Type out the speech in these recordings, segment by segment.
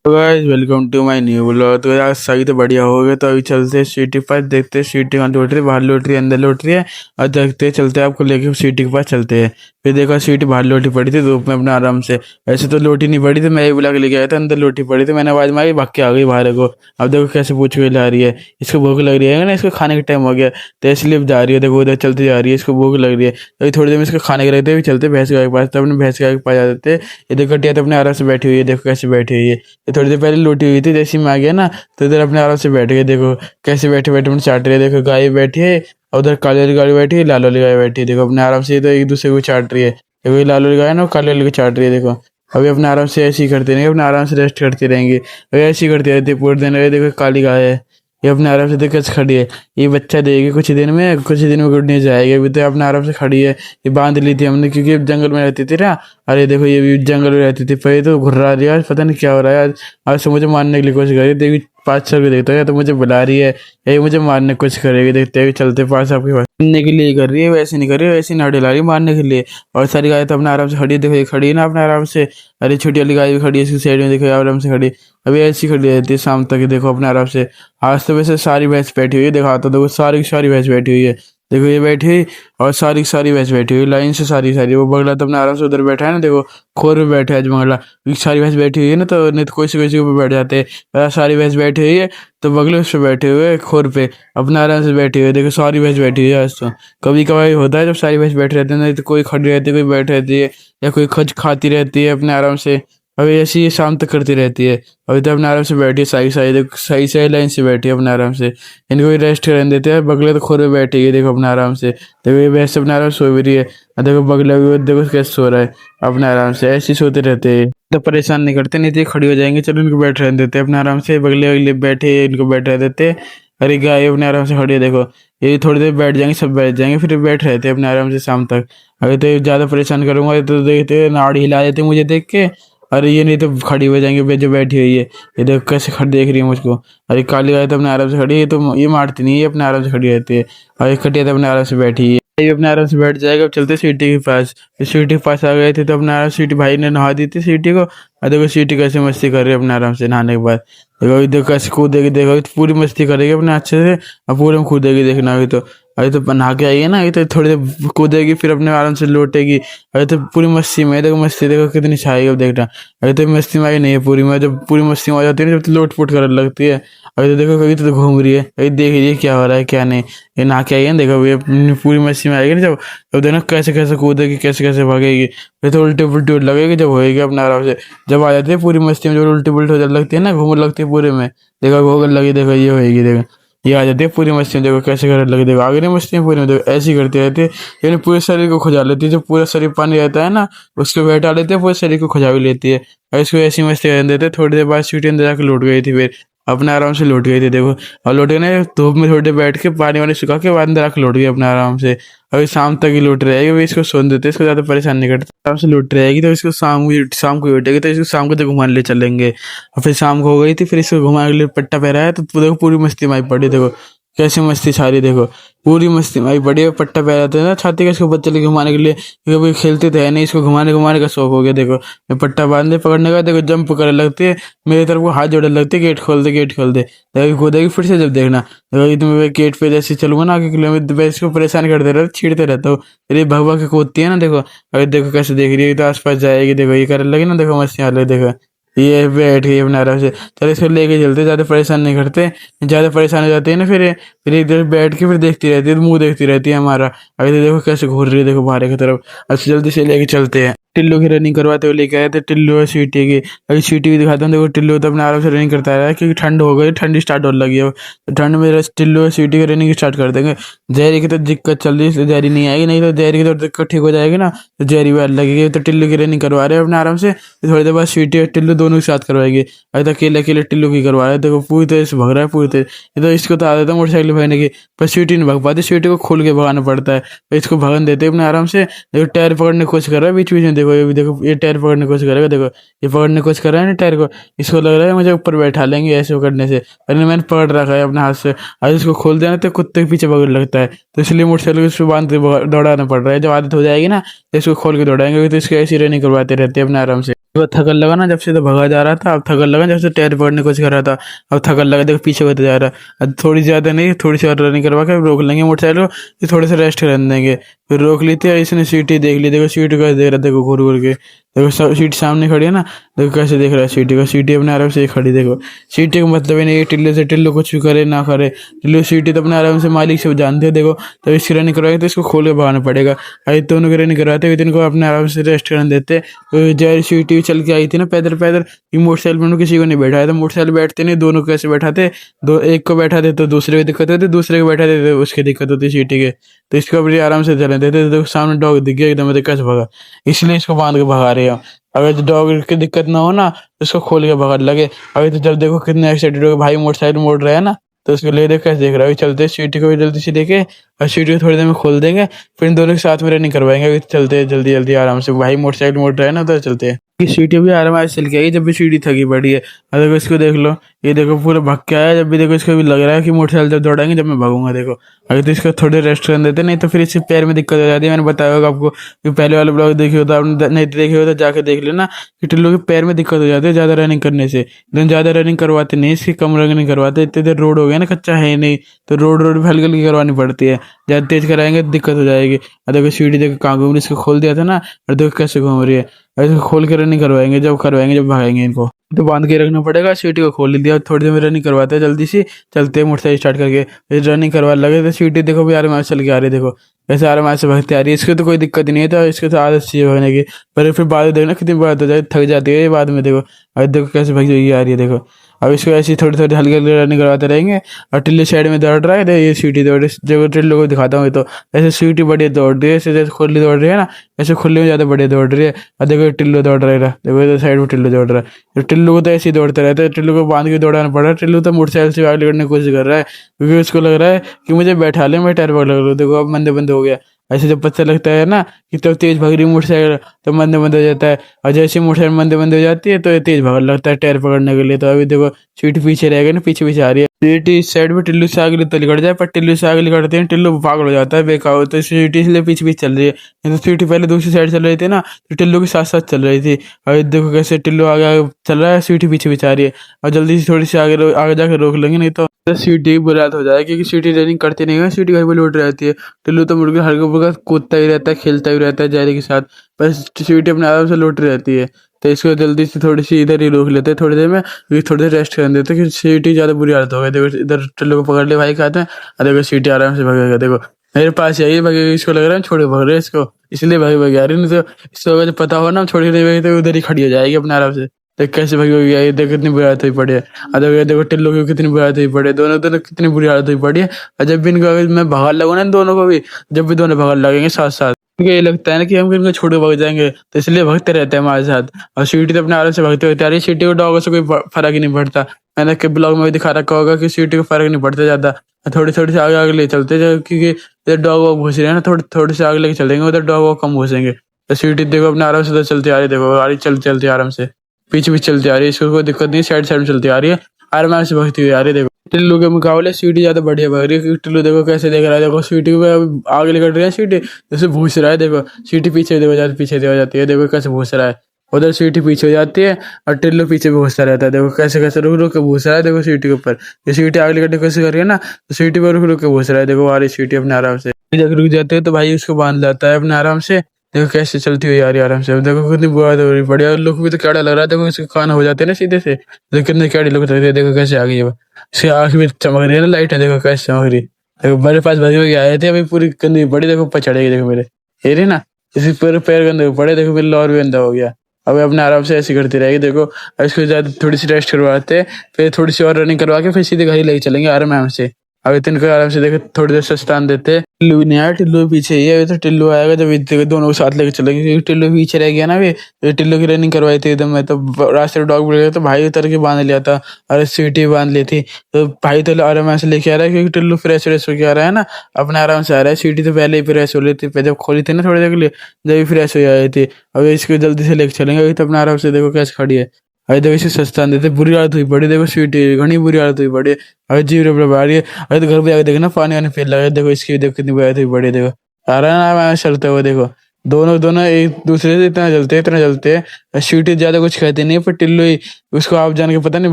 तो guys welcome to my new blog. तो यार सही तो बढ़िया हो गया। तो अभी चलते हैं सिटी के पास, देखते हैं सिटी कहाँ लौट रही है, बाहर लौट रही है, अंदर लौट रही है। और देखते हैं, चलते हैं, आपको लेके सिटी के पास चलते हैं। फिर देखा सिटी बाहर लौटी पड़ी थी धूप में अपने आराम से। ऐसे तो लोटी नहीं पड़ी थी, मैं ही बुला के लेके आया था, अंदर लोटी पड़ी थी। मैंने आवाज मारी, भाग के आ गई बाहर को। अब देखो कैसे पूछ के ला रही है। इसको भूख लग रही है ना, इसको खाने का टाइम हो गया तो इसलिए जा रही है। देखो उधर चलती जा रही है, इसको भूख लग रही है। अभी थोड़ी देर में इसको खाने के रहते हुए चलते भैंस गाय के पास। तो अपने भैंस गाय के पास आ जाते हैं। ये देखो कटिया तो अपने आराम से बैठी हुई है, देखो कैसे बैठी हुई है। ये थोड़ी देर पहले लोटी हुई थी, जैसे मैं आ गया ना तो इधर अपने आराम से बैठ गए। देखो कैसे बैठे बैठे अपने चाट रही है। देखो गाय बैठी है और उधर काली वाली गाय बैठी है, लाल वाली गाय बैठी है। देखो अपने आराम से ये तो एक दूसरे को चाट रही है। देखो ये लाल वाली गाय है ना, वो काली वाली को चाट रही है। देखो अभी अपने आराम से ऐसे ही करते रहेंगे, अपने आराम से रेस्ट करते रहेंगे। अभी ऐसे ही करते रहते हैं पूरे दिन। अरे देखो काली गाय है, ये अपने आराम से देखो कैसे खड़ी है। ये बच्चा देगी कुछ दिन में, कुछ दिन में गुड़ने जाएगी। अभी तो अपने आराम से खड़ी है। ये बांध ली थी हमने क्योंकि अब जंगल में रहती थी ना। अरे देखो ये भी जंगल में रहती थी पहले, तो घुर्रा रही है आज, पता नहीं क्या हो रहा है आज। आज से मुझे मारने की कोशिश कर रही है। देखी 5 साल को देखता है तो मुझे बुला रही है, यही मुझे मारने की कोशिश करेगी। देखते हैं चलते पास आपके पास, मारने के लिए कर रही है, वैसे नहीं कर रही है, वैसे नाड़ ला रही है मारने के लिए। और सारी गाय तो अपने आराम से खड़ी है। देखो ये खड़ी है ना अपने आराम से। अरे छोटी वाली गाय भी खड़ी है इसकी साइड में, देखो आराम से खड़ी है। अभी ऐसी खड़ी रहती है शाम तक, देखो अपने आराम से। आज तो वैसे सारी भैंस बैठी हुई है, देखो आता देखो सारी की सारी भैंस बैठी हुई है। देखो ये बैठी हुई और सारी की सारी भैंस बैठी हुई लाइन से, सारी सारी। वो बगला तो अपने आराम से उधर बैठा है ना, देखो खोर में बैठा है आज बगला। क्योंकि सारी भैंस बैठी हुई है ना, तो नहीं तो कोई से कोई के ऊपर बैठ जाते हैं। सारी भैंस बैठी हुई है तो बगले उस पे बैठे हुए हैं, खोर पे अपने आराम से बैठी हुई है। देखो सारी भैंस बैठी हुई है आज तो। कभी कभार होता है जब सारी भैंस बैठी रहती है, नहीं तो कोई खड़ी रहती है, कोई बैठ रहती है, या कोई खच खाती रहती है अपने आराम से। अभी ऐसी ये शाम तक करती रहती है। अभी तो अपने आराम से बैठी है, सही सही देखो, सही सही लाइन से बैठी है अपने आराम से। इनको भी रेस्ट करने देते हैं। बगले तो खोर में बैठी है, देखो अपने आराम से। देखो ये भैंस अपने आराम से सो भी रही है। और देखो बगला भी देखो कैसे सो रहा है अपने आराम से। ऐसे ही सोते रहते हैं तो परेशान नहीं करते, नहीं तो ये खड़ी हो जाएंगे। चलो इनको बैठ रहने देते हैं अपने आराम से। बगले अगले बैठे इनको बैठ रह देते हैं। अरे गाय अपने आराम से खड़ी है, देखो ये थोड़ी देर बैठ जाएंगे, सब बैठ जाएंगे, फिर बैठ रहते हैं अपने आराम से शाम तक। अगर तो ज़्यादा परेशान करूंगा तो देखते नाड़ हिला देते मुझे देख के। अरे ये नहीं तो खड़ी हो जाएंगे जो बैठी हुई है। ये देखो कैसे खड़ी देख रही है मुझको। अरे काली गाय तो अपने आराम से खड़ी है, तो ये मारती नहीं है, अपने आराम से खड़ी रहती है। और ये खटिया तो अपने आराम से बैठी है, ये अपने आराम से बैठ जाएगा। अब चलते सीटी के पास। सीटी के पास आ गए थे तो अपने आराम से सीटी भाई ने नहा दी थी सीटी को। और देखो सीटी कैसे मस्ती कर रही है अपने आराम से नहाने के बाद। देखो ये देखो कैसे कूदेगी, देखो पूरी मस्ती करेगी अपने अच्छे से। और पूरे में कूदेगी, देखना अभी तो। अभी तो नहा के आई है ना, अभी तो थोड़ी देर कूदेगी, फिर अपने आराम से लौटेगी। अभी तो पूरी मस्ती में, देखो मस्ती देखो कितनी छाई है अब देखना। अभी तो मस्ती में आई नहीं है पूरी में, जब पूरी मस्ती में आ जाती है ना, जब तो लोट पोट करने लगती है। अभी तो देखो कभी तो घूम रही है, अभी देख रही है क्या हो रहा है क्या नहीं। ये नहा के आई है ना, देखो ये पूरी मस्ती में आएगी ना जब, तब देखना कैसे कैसे कूदेगी, कैसे कैसे भागेगी। फिर तो उल्टे पुल्टे लगेगी जब होएगी अपने आराम से। जब आ जाती है पूरी मस्ती में, जब उल्टे पुल्टे हो जाने लगती है ना, घूमने लगती है पूरे में। देखो घोगल लगी, देखो ये होएगी, देखो ये आ जाती है पूरी मस्ती में। देखो कैसे करने लगी, देखो आगे नहीं मस्ती में पूरी में, देखो ऐसी करती रहती है। यानी पूरे शरीर को खुजा लेती है, जो पूरा शरीर पानी रहता है ना उसको बैठा लेते हैं, पूरे शरीर को खुजा भी लेती है। और इसको ऐसी मस्ती करने देते हैं। थोड़ी देर बाद सीटी अंदर जाकर लौट गई थी, फिर अपने आराम से लौट गई थी। देखो और लौट गए ना, धूप में थोड़ी देर बैठ के पानी वानी सुखा के बाद अंदर आकर लौट गई अपने आराम से। अभी शाम तक ही लौट रहेगी, अभी इसको सोने देते हैं, इसको ज़्यादा परेशान नहीं करते। आराम से लौट रहेगी तो इसको शाम को लौटेगी तो इसको शाम को तो घुमाने ले चलेंगे। और फिर शाम को हो गई थी, फिर इसको घुमाने के लिए पट्टा पहरा है, तो देखो पूरी मस्ती में आई पड़ी। देखो कैसे मस्ती छा रही, देखो पूरी मस्ती में आई पड़ी है। पट्टा पहराते हैं ना छाती का इसको बच्चे लेके घुमाने के लिए, क्योंकि खेलते थे नहीं, इसको घुमाने घुमाने का शौक हो गया। देखो मैं पट्टा बांधने पकड़ने का, देखो जंप करने लगती है मेरी तरफ को, हाथ जोड़ने लगती है, गेट खोल दे गेट खोल दे। देखो कूदेगी फिर से, जब देखना देखो ये तुम्हें गेट पे जैसे चलूंगा ना आगे किलोमीटर, मैं इसको परेशान करते रहता, छीड़ते रहता हूँ। ये भगवा के कूदती है ना, देखो अगर देखो कैसे देख रही है, तो आसपास जाएगी, देखो ये करने लगी ना, देखो मस्ती आ रही, देखो ये बैठ गई अपने आराम से। चलो इसको लेके चलते, ज़्यादा परेशान नहीं करते। ज़्यादा परेशान हो जाती है ना फिर इधर बैठ के फिर देखती रहती है, मुंह देखती रहती है हमारा। अभी तो देखो कैसे घूर रही है, देखो बाहर की तरफ। अच्छा जल्दी से लेके चलते हैं। टिल्लू की रनिंग करवाते हुए लेके आए थे, टिल्लू और सीटी की। अभी सीटी भी दिखाता हूँ, देखो टिल्लू तो अपने आराम से रनिंग करता रहा है, क्योंकि ठंड हो गई, ठंडी स्टार्ट होने लगी है। तो ठंड में टिल्लू और सीटी की रनिंग स्टार्ट कर देंगे। जहरी की तो दिक्कत चल रही है, इसलिए जहरी नहीं आएगी, नहीं तो जहरी की तो दिक्कत ठीक हो जाएगी ना, तो जहरी भी लगेगी। तो टिल्लू की रनिंग करवा रहे हैं अपने आराम से। थोड़ी देर बाद सीटी और टिल्लू दोनों के साथ करवाएगी। अभी तक अकेले अकेले टिल्लू की करवा रहे हैं, देखो पूरी तरह से भग रहा है पूरी तरह। ये तो इसको तो आदत है मोटरसाइकिल भगने की, पर सीटी नहीं भग पाती, सीटी को खोल के भगाना पड़ता है। तो इसको भगन देते हैं अपने आराम से। देखो टायर पकड़ने की कोशिश कर रहा है बीच बीच में, देखो ये भी देखो ये टायर पकड़ने की कोशिश करेगा, देखो ये पकड़ने की कोशिश कर रहा है ना टायर को। इसको लग रहा है मुझे ऊपर बैठा लेंगे ऐसे करने से, अरे मैंने पकड़ रखा है अपने हाथ से। आज इसको खोल देना तो कुत्ते के पीछे भगने लगता है, तो इसलिए मोटरसाइकिल इसको बांध के दौड़ाना पड़ रहा है। जब आदत हो जाएगी ना तो इसको खोल के दौड़ाएंगे, तो इसको ऐसी रनिंग करवाते रहते हैं अपने आराम से। वो थकन लगा ना जब से, तो भगा जा रहा था, अब थकन लगा जब से टायर पकड़ने की कोशिश कर रहा था, अब थकन लगा, देखो पीछे होते जा रहा है। अब थोड़ी ज़्यादा नहीं, थोड़ी सी और रनिंग करवा के रोक लेंगे मोटरसाइकिल को, फिर थोड़े से रेस्ट करने देंगे। फिर रोक ली थी और इसने सीटी देख ली, देखो सीटी कैसे देख रहा है, देखो घूर घूर के, देखो सीट सामने खड़ी है ना, देखो कैसे देख रहा है सीटी को, सीटी अपने आराम से खड़ी, देखो सीटी का मतलब ही नहीं है टिल्लू से, टिल्लू कुछ भी करे ना करे, टिल्लू सीटी तो अपने आराम से मालिक से जानते हो। देखो तो इसकी रनिंग करवाएंगे तो इसको खोल के भगाना पड़ेगा। अरे दोनों की रनिंग करवाते हुए इनको अपने आराम से रेस्ट करने देते। तो जय सीटी चल के आई थी ना पैदल पैदल, ये मोटरसाइकिल में किसी को नहीं बैठाया था, मोटरसाइकिल बैठते नहीं, दोनों को कैसे बैठाते, दो एक को बैठाते तो दूसरे को दिक्कत होती, दूसरे को बैठाते तो उसकी दिक्कत होती सीटी के। तो इसको अपनी आराम से चलने देते। तो सामने डॉग दिख गया एकदम, कैसे भगा, इसलिए इसको बांध के भगा रहे हो। अगर डॉग की दिक्कत ना हो ना तो इसको खोल के भगा लगे। अभी तो जब देखो कितने एक्साइटेड हो, भाई मोटरसाइकिल मोड़ रहा है ना, तो उसको ले देख कैसे देख रहा है। चलते सीटी को भी जल्दी से देखे और सीटी को थोड़ी देर में खोल देंगे, फिर इन दोनों के साथ में रनिंग करवाएंगे। अभी चलते हैं जल्दी जल्दी आराम से, भाई मोटरसाइकिल मोड़ रहा है ना, तो चलते हैं। ये सीटी भी आराम से चल के आई, जब भी सीटी थकी पड़ी है। और देखो इसको देख लो, ये देखो पूरा भग के आया, जब भी देखो इसको भी लग रहा है कि मोटरसाइकिल जब दौड़ाएंगे जब मैं भागूंगा। देखो अगर तो इसको थोड़ी रेस्ट करने देते, नहीं तो फिर इससे पैर में दिक्कत हो जाती है। मैंने बताया होगा आपको कि पहले वाले ब्लॉग देखे हो तो आपने, नहीं देखे हो तो जाके देख लेना कि टिल्लू के पैर में दिक्कत हो जाती है ज़्यादा रनिंग करने से। इतनी ज़्यादा रनिंग करवाते नहीं, इसकी कम रनिंग करवाते। इतने देर रोड हो गया ना, कच्चा है नहीं, तो रोड रोड भी हल्की हल्की करवानी पड़ती है, ज़्यादा तेज कराएंगे तो दिक्कत हो जाएगी। और देखो सीढ़ी देखो कहाँ घूम रही, इसको खोल दिया था ना, और देखो कैसे घूम रही है। ऐसे खोल के रनिंग करवाएंगे, जब भगाएंगे इनको तो बांध के रखना पड़ेगा। सीटी को खोल दिया, थोड़ी देर में रनिंग करवाते हैं जल्दी सी, चलते हैं मोटरसाइकिल स्टार्ट करके। फिर रनिंग करवा लगे तो सीटी देखो भी आराम से चल के आ रही है, देखो ऐसे आराम से भगते आ रही है। इसको तो कोई दिक्कत नहीं है, तो इसको तो आदत चाहिए भगने की। पर फिर बाद में देखना कितनी बार हो जाए, थक जाती है ये बाद में। देखो अब देखो कैसे भगी आ रही है, देखो अब इसको ऐसी थोड़ी थोड़ी हल्की हल्की रनिंग करवाते रहेंगे। और टिल्ली साइड में दौड़ रहा है, तो ये सीटी दौड़, जब टिल्लू को दिखाता हूँ तो ऐसे सीटी बढ़िया दौड़ रही है, ऐसे जैसे खुली दौड़ रही है ना, ऐसे खुले में ज़्यादा बढ़िया दौड़ रही है। और देखो टिल्लू दौड़ रहा है, देखो इधर साइड में टिल्लू दौड़ रहा है। तो टिल्लू को तो ऐसे ही दौड़ते रहते हैं, टिल्लू को बांध के दौड़ाना पड़ रहा है। टिल्लू तो मोटरसाइकिल से आगे करने की कोशिश कर रहा है, क्योंकि उसको लग रहा है कि मुझे बैठा ले, मैं टायर पकड़ लूँ। देखो अब मंदे बंद हो गया। ऐसे जब पता लगता है ना कि तब तेज भाग रही मोटरसाइकिल, तो मंदे बंद हो जाता है। और जैसे मोटरसाइकिल मंदे बंद हो जाती है तो ये तेज भागने लगता है टायर पकड़ने के लिए। तो अभी देखो सीट पीछे रह गई ना, पीछे पीछे आ रही है। सीट इस साइड में टिल्लू से आगे तो निकट जाए, पर टिल्लू से आगे निकलते हैं टिल्लू पागल हो जाता है, बेकार। तो सीट इसलिए पीछे पीछे चल रही है, नहीं तो सीट पहले दूसरी साइड चल रही थी ना, तो टिल्लू के साथ साथ चल रही थी। अभी देखो कैसे टिल्लू आगे आगे चल रहा है, सीटी पीछे पीछे आ रही है। और जल्दी से थोड़ी सी आगे जाकर रोक लेंगे, नहीं तो सीटी बुरी हालत हो जाएगी, क्योंकि सीटी रनिंग करती नहीं है, सीटी कहीं पर लौट रहती है। टिल्लू तो मुर्गे हल्का फुल्का कूदता ही रहता है, खेलता ही रहता है जायरे के साथ, बस सीटी अपने आराम से लौट रहती है। तो इसको जल्दी से थोड़ी सी इधर ही रोक लेते हैं थोड़ी देर में, क्योंकि थोड़ी देर रेस्ट करने देते हैं, क्योंकि सीटी ज़्यादा बुरी हालत हो गई। देखो इधर टिल्लू को पकड़ ले भाई खाते हैं, और देखो सीटी आराम से भगेगा। देखो मेरे पास यही भगेगा, इसको लग रहा है छोड़े भग रहे हैं इसको, इसलिए भागी भागी आ रही। नहीं तो इसको अगर पता हो ना छोड़ी नहीं भागी तो उधर ही खड़ी हो जाएगी अपने आराम से। देख कैसे भागी भागी आई, देखो कितनी बुरी हालत हुई पड़ी है। और देखो टिल्लू की कितनी बुरी हालत हुई पड़ी है, दोनों दोनों कितनी बुरी हालत हुई पड़ी है। और जब भी इनको अगर मैं भगा लगूँ ना इन दोनों को भी, जब भी दोनों भगा लगेंगे साथ साथ, क्योंकि ये लगता है ना कि हम इनको छोड़ के भाग जाएंगे, तो इसलिए भगते रहते हैं हमारे साथ। और सीटी तो अपने आराम से भगते होते आ रही है, सीटी को डॉगों से कोई फर्क ही नहीं पड़ता। मैंने के ब्लॉग में भी दिखा रखा होगा कि सीटी को फर्क नहीं पड़ता ज़्यादा। थोड़ी थोड़ी से आगे आगे ले चलते हैं, क्योंकि इधर डॉग वॉग घुस रहे हैं ना, थोड़ी थोड़ी से आगे लेके चलेंगे, उधर डॉग वॉग कम घुसेंगे। तो सीटी देखो अपने आराम से उधर चलती आ रही है, देखो गाड़ी चलती चलती आराम से पीछे पीछे चलती आ रही है, इसको कोई दिक्कत नहीं, साइड साइड में चलती आ रही है, आराम से भगती हुई आ रही है। देखो टिल्लू के मुकाबले सीटी ज्यादा बढ़िया भाग रही है, क्योंकि टिल्लू देखो कैसे देख रहा है, देखो सीटी में आगे निकल रही है सीटी, जैसे भूस रहा है। देखो सीटी पीछे देखो जाती, पीछे देखो जाती है, देखो कैसे भूस रहा है। उधर सीटी पीछे हो जाती है और टिल्लू पीछे भी घुसता रहता है, देखो कैसे कैसे रुक रुक के भूस रहा है। देखो सीटी के ऊपर, ये सीटी आगे निकलने की कोशिश कर रही है ना, तो सीटी पर रुक रुक के भूस रहा है। देखो आ रही सीटी अपने आराम से, जब रुक जाते हैं तो भाई उसको बांध लाता है अपने आराम से। देखो कैसे चलती हुई आ रही है आराम से। अब देखो कितनी बुरा हो रही, बढ़िया लुक भी तो कैड़ा लग रहा है। देखो इसके कान हो जाते हैं ना सीधे से, देखो कितने कैडी लुक रहते हैं। देखो कैसे आ गई है, इसकी आँख भी चमक रही है ना, लाइट है, देखो कैसे चमक रही है। देखो मेरे पास भगे भगे आए थे, अभी पूरी गंदी पड़ी, देखो ऊपर चढ़ेगी, देखो मेरे ये रही ना, इसी पूरे पैर गंदे पड़े, देखो मेरे और भी गंदा हो गया। अब अपने आराम से ऐसी करती रहेगी। देखो इसको ज्यादा थोड़ी सी रेस्ट करवाते, फिर थोड़ी सी और रनिंग करवा के फिर सीधे घर ही लेके चलेंगे आराम से। अब इतने को आराम से देखो थोड़ी देर सस्तान देते। टिल्लू भी नहीं आया, टिल्लू पीछे ही है। अभी तो टिल्लू आएगा जब इतने दोनों को साथ लेके चलेंगे, क्योंकि टिल्लू पीछे रह गया ना। अभी तो टिल्लू की रनिंग करवाई थी एकदम, मैं तो रास्ते में डॉग मिल गया तो भाई उतर के बांध लिया था, और सीटी बांध ली थी। तो भाई तो आराम से लेके आ रहा है, क्योंकि टिल्लू फ्रेश व्रेश होके आ रहा है ना, अपने आराम से आ रहा है। सीटी तो पहले ही फ्रेश हो रही थी, जब खोली थी ना थोड़ी देर के लिए, जब भी फ्रेश हो आई थी। अब इसको जल्दी से लेके चलेंगे। अभी तो अपने आराम से देखो कैसे खड़ी है। अरे देखो इसे सस्ता देते, बुरी हालत हुई पड़ी, देखो सीटी घनी बुरी हालत हुई पड़ी। अरे जीव रबड़ आ रही है। अरे तो घर पे आके देखो ना, पानी वानी फेल लगा है, देखो इसकी भी देखो कितनी बुरी हालत हुई पड़ी। देखो आ रहा है ना चलते हुए, देखो दोनों दोनों एक दूसरे से इतना जलते हैं। स्वीटी ज्यादा कुछ कहती नहीं, पर टिल्लू ही उसको आप जान के पता नहीं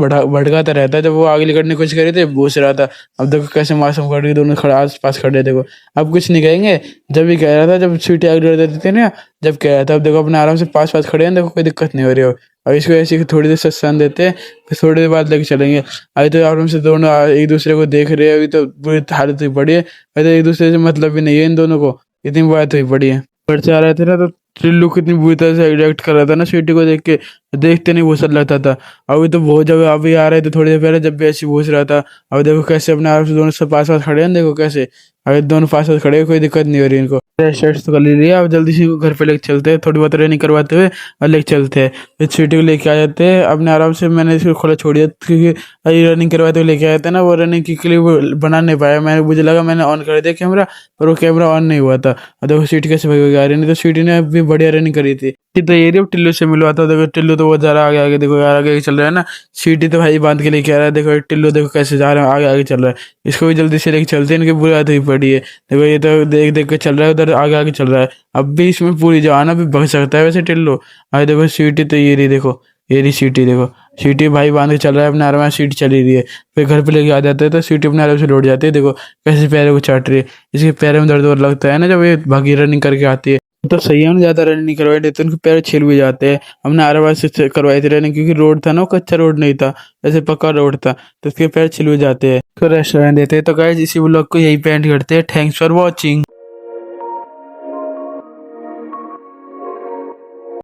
भड़काता रहता है। जब वो आगे निकलने की कोशिश करी थे पूछ रहा था। अब देखो कैसे मासूम खड़े दोनों खड़ा आस पास खड़े हैं, देखो अब कुछ नहीं कहेंगे। जब भी कह रहा था, जब स्वीटी आगे लड़ देती थी ना, जब कह रहा था, अब देखो अपने आराम से पास पास खड़े हैं, देखो कोई दिक्कत नहीं हो रही हो। और इसको ऐसे ही थोड़ी देर सत्सान देते हैं, फिर थोड़ी देर बाद लेके चलेंगे। अभी तो आराम से दोनों एक दूसरे को देख रहे हैं, अभी तो बुरी हालत हुई पड़ी है। अभी तो एक दूसरे से मतलब भी नहीं है इन दोनों को, इतनी बात हुई पड़ी है। घर से आ रहे थे ना, तो टिल्लू कितनी बुरी तरह से रिएक्ट कर रहा था ना स्वीटी को देख के, देखते नहीं घुसल लगता था। अभी तो बहुत जगह अभी आ रहे थे थोड़ी देर पहले, जब भी ऐसे घुस रहा था। अब देखो कैसे अपने आप से दोनों सब पास पास खड़े हैं, देखो कैसे अभी दोनों पास पास खड़े हैं, कोई दिक्कत नहीं हो रही इनको। रेस्ट तो कर ले लिया, अब जल्दी से घर पे लेके चलते हैं, थोड़ी बहुत रनिंग करवाते हुए और लेके चलते हैं। फिर स्वीटी को लेके आ जाते हैं अपने आराम से। मैंने इसको खुला छोड़ दिया क्योंकि अभी रनिंग करवाते हुए लेके आए थे ना, वो रनिंग की क्लिप बना नहीं पाया। मुझे लगा मैंने ऑन कर दिया कैमरा, पर वो कैमरा ऑन नहीं हुआ था। और देखो स्वीटी कैसे भाग आ रही, नहीं तो स्वीटी ने भी बढ़िया रनिंग करी थी। तो ये रही टिल्लू से मिलवाता, देखो टिल्लू तो वो जरा आगे आगे, देखो यार आगे चल रहा है ना। स्वीटी तो भाई बांध के लेके आ रहा है, देखो टिल्लू देखो कैसे जा रहा है, आगे आगे चल रहा है। इसको भी जल्दी से लेके चलते हैं, इनकी बुरी आदत हुई पड़ी है। देखो ये तो देख देख के चल रहा है, उधर आगे आगे चल रहा है। अब भी इसमें पूरी जान, अभी भग सकता है वैसे टिल्लू। अरे देखो स्वीटी तो ये रही, देखो ये रही स्वीटी, देखो स्वीटी भाई बांध के चल रहा है अपने आराम से, स्वीटी चली रही है। फिर घर पे लेके आ जाते हैं तो स्वीटी अपने आराम से लौट जाती है, देखो कैसे पैरों को चाट रही है। इसके पैरों में दर्द और लगता है ना जब ये भागी रनिंग करके आती है। तो सही है, उन्हें ज्यादा रनिंग नहीं करवाई देते, उनके पैर छिल भी जाते हैं। हमने आराम से करवाई थी रनिंग, क्योंकि रोड था ना, वो कच्चा रोड नहीं था, ऐसे पक्का रोड था, तो उसके पैर छिल भी जाते हैं। तो रेस्टोरेंट देते हैं। तो गाइस इसी ब्लॉग को यही पे एंड करते हैं। Thanks for watching.